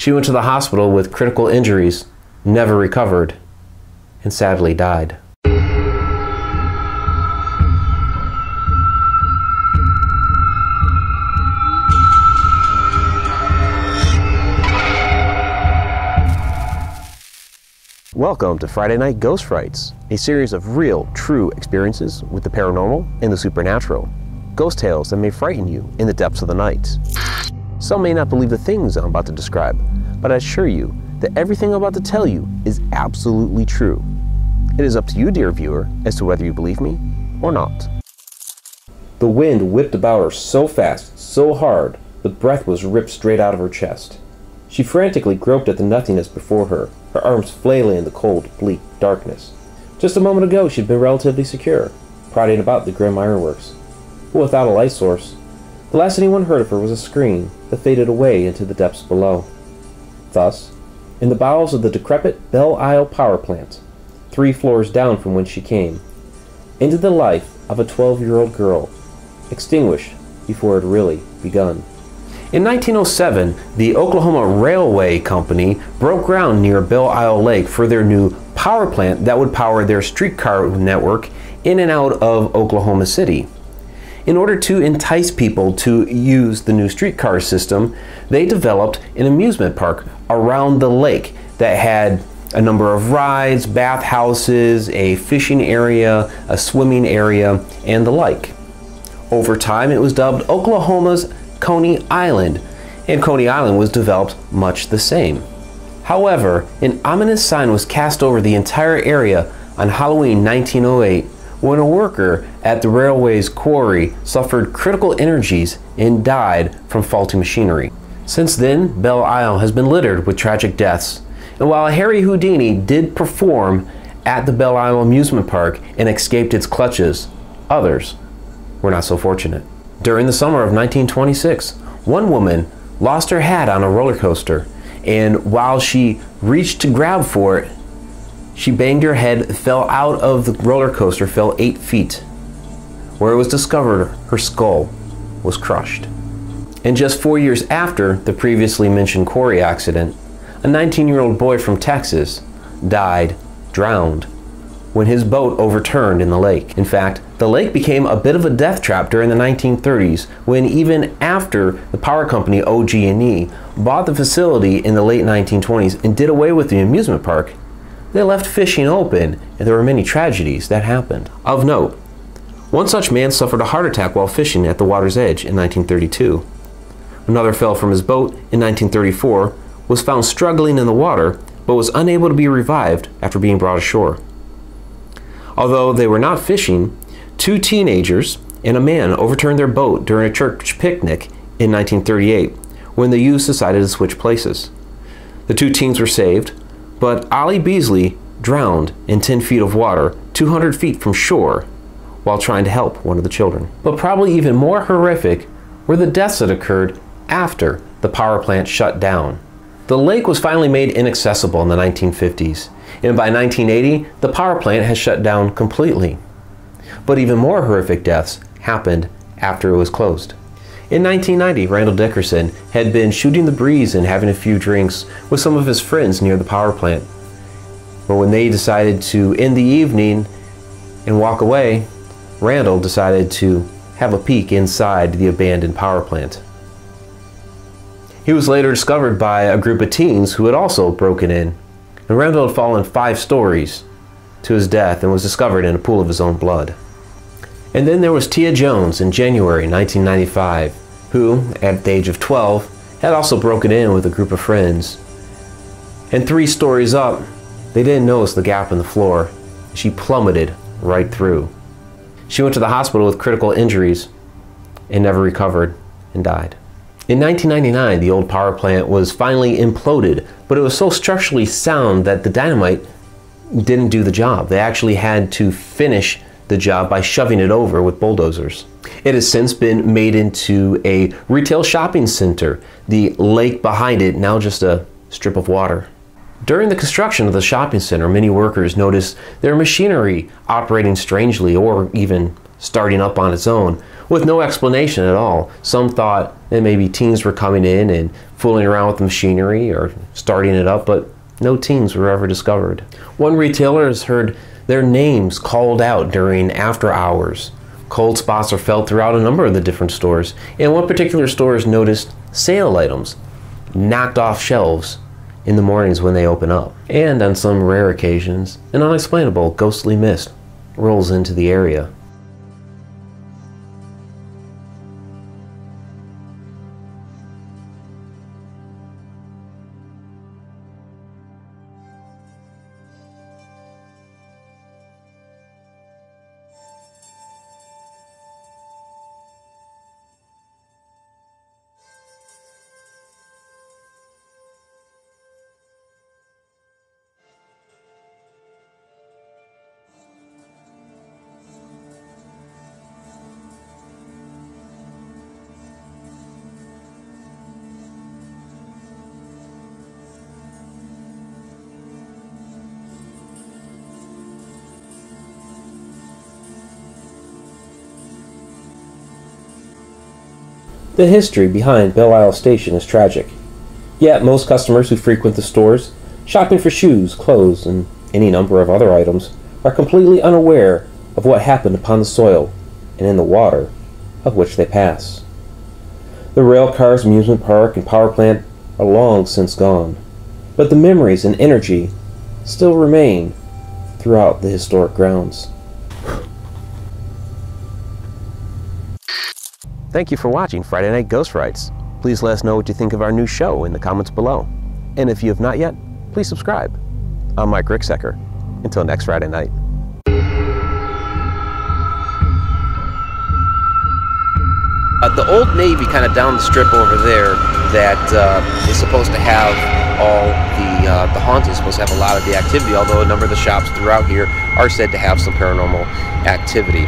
She went to the hospital with critical injuries, never recovered, and sadly died. Welcome to Friday Night Ghost Frights, a series of real, true experiences with the paranormal and the supernatural. Ghost tales that may frighten you in the depths of the night. Some may not believe the things I'm about to describe, but I assure you that everything I'm about to tell you is absolutely true. It is up to you, dear viewer, as to whether you believe me or not. The wind whipped about her so fast, so hard, the breath was ripped straight out of her chest. She frantically groped at the nothingness before her, her arms flailing in the cold, bleak darkness. Just a moment ago she'd been relatively secure, prodding about the grim ironworks. But without a light source, the last anyone heard of her was a scream that faded away into the depths below. Thus, in the bowels of the decrepit Belle Isle power plant, 3 floors down from whence she came, ended the life of a 12-year-old girl, extinguished before it had really begun. In 1907, the Oklahoma Railway Company broke ground near Belle Isle Lake for their new power plant that would power their streetcar network in and out of Oklahoma City. In order to entice people to use the new streetcar system, they developed an amusement park around the lake that had a number of rides, bathhouses, a fishing area, a swimming area, and the like. Over time, it was dubbed Oklahoma's Coney Island, and Coney Island was developed much the same. However, an ominous sign was cast over the entire area on Halloween 1908 when a worker at the railway's quarry suffered critical injuries and died from faulty machinery. Since then, Belle Isle has been littered with tragic deaths, and while Harry Houdini did perform at the Belle Isle Amusement Park and escaped its clutches, others were not so fortunate. During the summer of 1926, one woman lost her hat on a roller coaster, and while she reached to grab for it, she banged her head, fell out of the roller coaster, fell 8 feet. Where it was discovered, her skull was crushed. And just 4 years after the previously mentioned quarry accident, a 19-year-old boy from Texas died drowned when his boat overturned in the lake. In fact, the lake became a bit of a death trap during the 1930s when, even after the power company OG&E bought the facility in the late 1920s and did away with the amusement park, they left fishing open, and there were many tragedies that happened. Of note, one such man suffered a heart attack while fishing at the water's edge in 1932. Another fell from his boat in 1934, was found struggling in the water, but was unable to be revived after being brought ashore. Although they were not fishing, 2 teenagers and a man overturned their boat during a church picnic in 1938 when the youths decided to switch places. The 2 teens were saved, but Ollie Beasley drowned in 10 feet of water 200 feet from shore while trying to help one of the children. But probably even more horrific were the deaths that occurred after the power plant shut down. The lake was finally made inaccessible in the 1950s, and by 1980, the power plant has shut down completely. But even more horrific deaths happened after it was closed. In 1990, Randall Dickerson had been shooting the breeze and having a few drinks with some of his friends near the power plant. But when they decided to end the evening and walk away, Randall decided to have a peek inside the abandoned power plant. He was later discovered by a group of teens who had also broken in, and Randall had fallen 5 stories to his death and was discovered in a pool of his own blood. And then there was Tia Jones in January 1995, who, at the age of 12, had also broken in with a group of friends. And 3 stories up, they didn't notice the gap in the floor. She plummeted right through. She went to the hospital with critical injuries and never recovered and died. In 1999, the old power plant was finally imploded, but it was so structurally sound that the dynamite didn't do the job. They actually had to finish the job by shoving it over with bulldozers. It has since been made into a retail shopping center, the lake behind it now just a strip of water. During the construction of the shopping center, many workers noticed their machinery operating strangely or even starting up on its own, with no explanation at all. Some thought that maybe teens were coming in and fooling around with the machinery or starting it up, but no teens were ever discovered. One retailer has heard their names called out during after hours. Cold spots are felt throughout a number of the different stores, and one particular store has noticed sale items knocked off shelves in the mornings when they open up. And on some rare occasions, an unexplainable ghostly mist rolls into the area. The history behind Belle Isle Station is tragic, yet most customers who frequent the stores, shopping for shoes, clothes, and any number of other items, are completely unaware of what happened upon the soil and in the water of which they pass. The rail cars, amusement park, and power plant are long since gone, but the memories and energy still remain throughout the historic grounds. Thank you for watching Friday Night Ghost Frights. Please let us know what you think of our new show in the comments below. And if you have not yet, please subscribe. I'm Mike Ricksecker. Until next Friday night. The Old Navy kind of down the strip over there that is supposed to have all the haunting, is supposed to have a lot of the activity, although a number of the shops throughout here are said to have some paranormal activity.